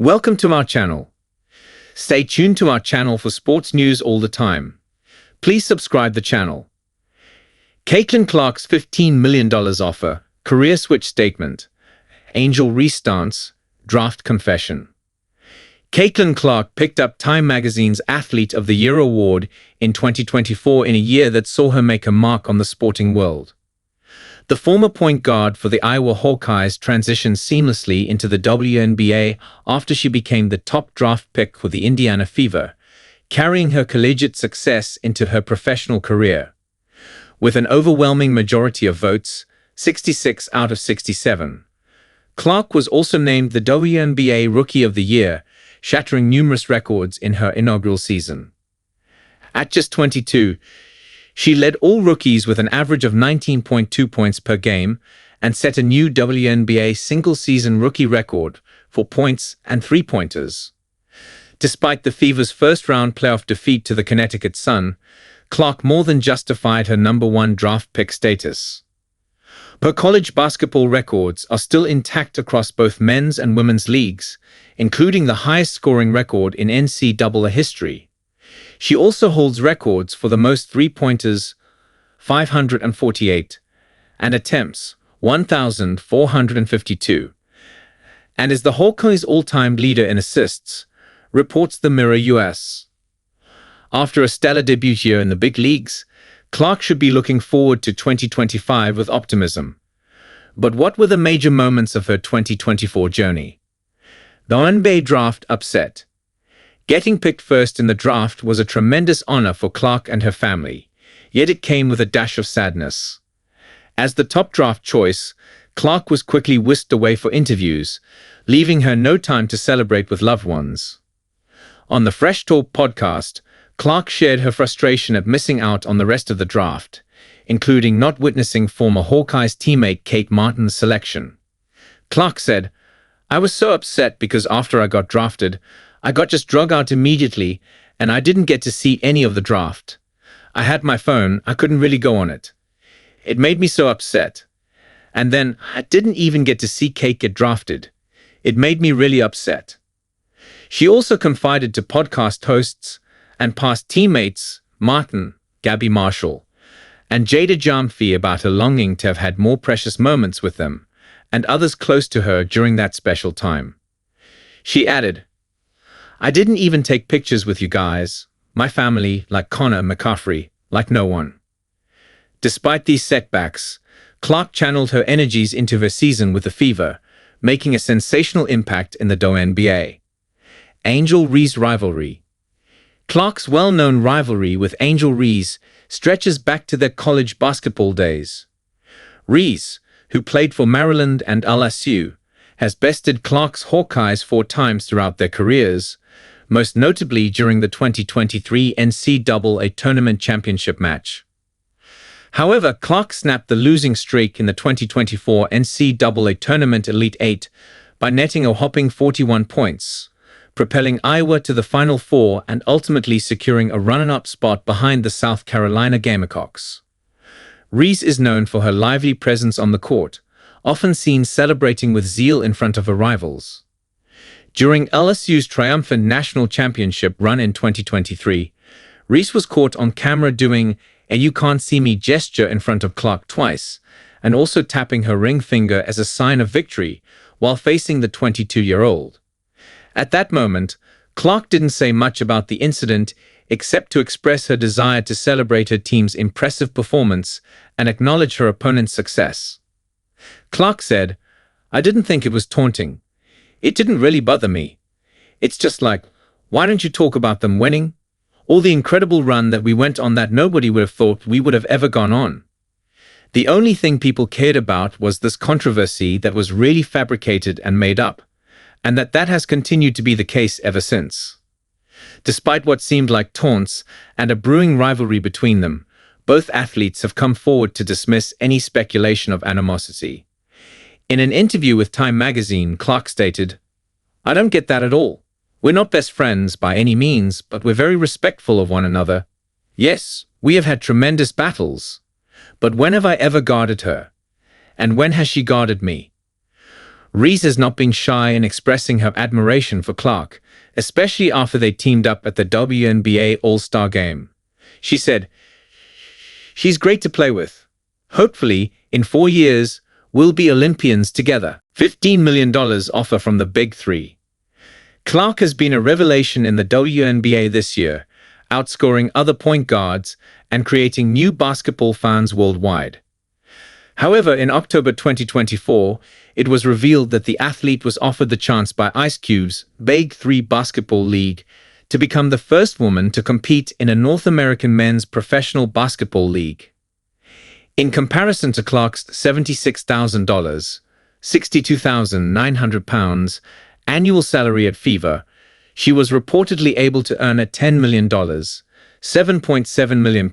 Welcome to our channel. Stay tuned to our channel for sports news all the time. Please subscribe the channel. Caitlin Clark's $15 million offer, career switch statement, Angel Reese stance, draft confession. Caitlin Clark picked up Time Magazine's Athlete of the Year award in 2024 in a year that saw her make a mark on the sporting world. The former point guard for the Iowa Hawkeyes transitioned seamlessly into the WNBA after she became the top draft pick for the Indiana Fever, carrying her collegiate success into her professional career. With an overwhelming majority of votes, 66 out of 67, Clark was also named the WNBA Rookie of the Year, shattering numerous records in her inaugural season. At just 22, she led all rookies with an average of 19.2 points per game and set a new WNBA single-season rookie record for points and three-pointers. Despite the Fever's first-round playoff defeat to the Connecticut Sun, Clark more than justified her #1 draft pick status. Her college basketball records are still intact across both men's and women's leagues, including the highest-scoring record in NCAA history. She also holds records for the most three-pointers, 548, and attempts, 1,452, and is the Hawkeyes' all-time leader in assists, reports the Mirror US. After a stellar debut year in the big leagues, Clark should be looking forward to 2025 with optimism. But what were the major moments of her 2024 journey? The WNBA Draft upset. Getting picked first in the draft was a tremendous honor for Clark and her family, yet it came with a dash of sadness. As the top draft choice, Clark was quickly whisked away for interviews, leaving her no time to celebrate with loved ones. On the Fresh Talk podcast, Clark shared her frustration at missing out on the rest of the draft, including not witnessing former Hawkeyes teammate Kate Martin's selection. Clark said, "I was so upset because after I got drafted, I got just drug out immediately and I didn't get to see any of the draft. I had my phone, I couldn't really go on it. It made me so upset. And then I didn't even get to see Kate get drafted. It made me really upset." She also confided to podcast hosts and past teammates Martin, Gabby Marshall, and Jada Jamfi about her longing to have had more precious moments with them and others close to her during that special time. She added, "I didn't even take pictures with you guys, my family, like Connor McCaffrey, like no one." Despite these setbacks, Clark channeled her energies into her season with the Fever, making a sensational impact in the WNBA. Angel Reese rivalry. Clark's well-known rivalry with Angel Reese stretches back to their college basketball days. Reese, who played for Maryland and LSU, has bested Clark's Hawkeyes 4 times throughout their careers, most notably during the 2023 NCAA Tournament Championship match. However, Clark snapped the losing streak in the 2024 NCAA Tournament Elite 8 by netting a whopping 41 points, propelling Iowa to the Final Four and ultimately securing a runner-up spot behind the South Carolina Gamecocks. Reese is known for her lively presence on the court, often seen celebrating with zeal in front of her rivals. During LSU's triumphant national championship run in 2023, Reese was caught on camera doing a "you can't see me" gesture in front of Clark twice, and also tapping her ring finger as a sign of victory while facing the 22-year-old. At that moment, Clark didn't say much about the incident except to express her desire to celebrate her team's impressive performance and acknowledge her opponent's success. Clark said, "I didn't think it was taunting. It didn't really bother me. It's just like, why don't you talk about them winning? All the incredible run that we went on that nobody would have thought we would have ever gone on. The only thing people cared about was this controversy that was really fabricated and made up, and that has continued to be the case ever since." Despite what seemed like taunts and a brewing rivalry between them, both athletes have come forward to dismiss any speculation of animosity. In an interview with Time Magazine, Clark stated, "I don't get that at all. We're not best friends by any means, but we're very respectful of one another. Yes, we have had tremendous battles. But when have I ever guarded her? And when has she guarded me? Reese has not been shy in expressing her admiration for Clark, especially after they teamed up at the WNBA All-Star Game. She said, "She's great to play with. Hopefully, in 4 years, we'll be Olympians together." $15 million offer from the Big Three. Clark has been a revelation in the WNBA this year, outscoring other point guards and creating new basketball fans worldwide. However, in October 2024, it was revealed that the athlete was offered the chance by Ice Cube's Big Three Basketball League to become the first woman to compete in a North American men's professional basketball league. In comparison to Clark's $76,000, £62,900 annual salary at Fever, she was reportedly able to earn a $10 million, £7.7 million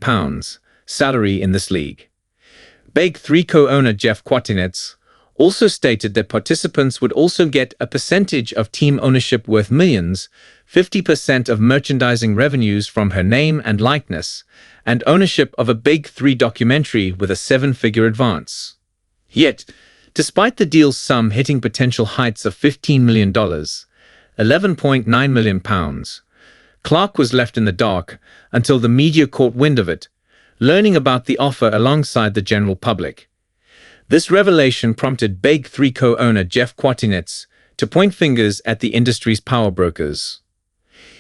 salary in this league. Big Three co-owner Jeff Quatinetz also stated that participants would also get a percentage of team ownership worth millions, 50% of merchandising revenues from her name and likeness, and ownership of a Big Three documentary with a 7-figure advance. Yet, despite the deal's sum hitting potential heights of $15 million, £11.9 million, Clark was left in the dark until the media caught wind of it, learning about the offer alongside the general public. This revelation prompted Big Three co-owner Jeff Quatinetz to point fingers at the industry's power brokers.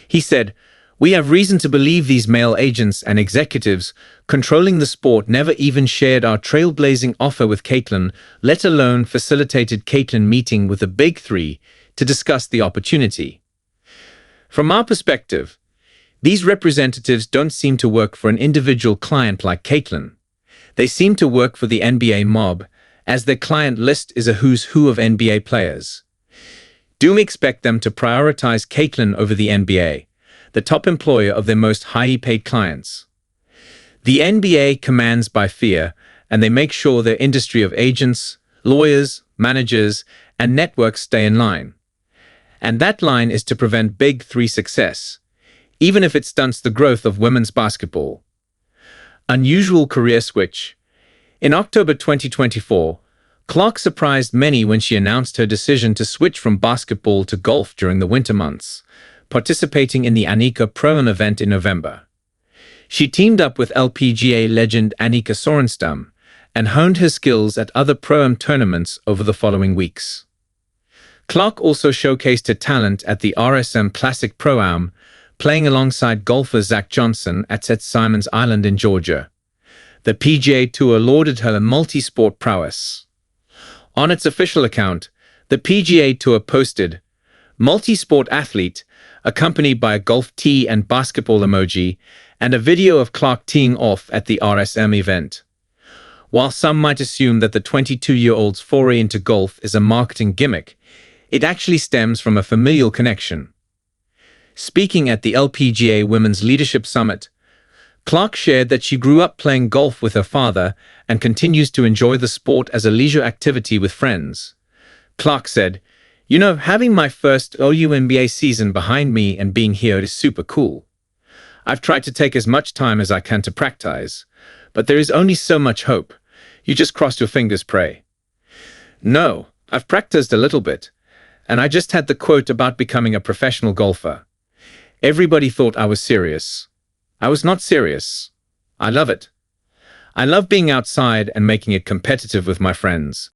He said, "We have reason to believe these male agents and executives controlling the sport never even shared our trailblazing offer with Caitlin, let alone facilitated Caitlin meeting with the Big Three to discuss the opportunity. From our perspective, these representatives don't seem to work for an individual client like Caitlin. They seem to work for the NBA mob, as their client list is a who's who of NBA players. Do we expect them to prioritize Caitlin over the NBA, the top employer of their most highly paid clients? The NBA commands by fear, and they make sure their industry of agents, lawyers, managers, and networks stay in line. And that line is to prevent Big Three success, even if it stunts the growth of women's basketball." Unusual career switch. In October 2024, Clark surprised many when she announced her decision to switch from basketball to golf during the winter months, participating in the Annika Pro-Am event in November. She teamed up with LPGA legend Annika Sorenstam and honed her skills at other Pro-Am tournaments over the following weeks. Clark also showcased her talent at the RSM Classic Pro-Am, playing alongside golfer Zach Johnson at St. Simons Island in Georgia. The PGA Tour lauded her multi-sport prowess. On its official account, the PGA Tour posted, "Multi-sport athlete," accompanied by a golf tee and basketball emoji, and a video of Clark teeing off at the RSM event. While some might assume that the 22-year-old's foray into golf is a marketing gimmick, it actually stems from a familial connection. Speaking at the LPGA Women's Leadership Summit, Clark shared that she grew up playing golf with her father and continues to enjoy the sport as a leisure activity with friends. Clark said, "You know, having my first WNBA season behind me and being here is super cool. I've tried to take as much time as I can to practice, but there is only so much hope. You just cross your fingers, pray." "No, I've practiced a little bit, and I just had the quote about becoming a professional golfer. Everybody thought I was serious. I was not serious. I love it. I love being outside and making it competitive with my friends."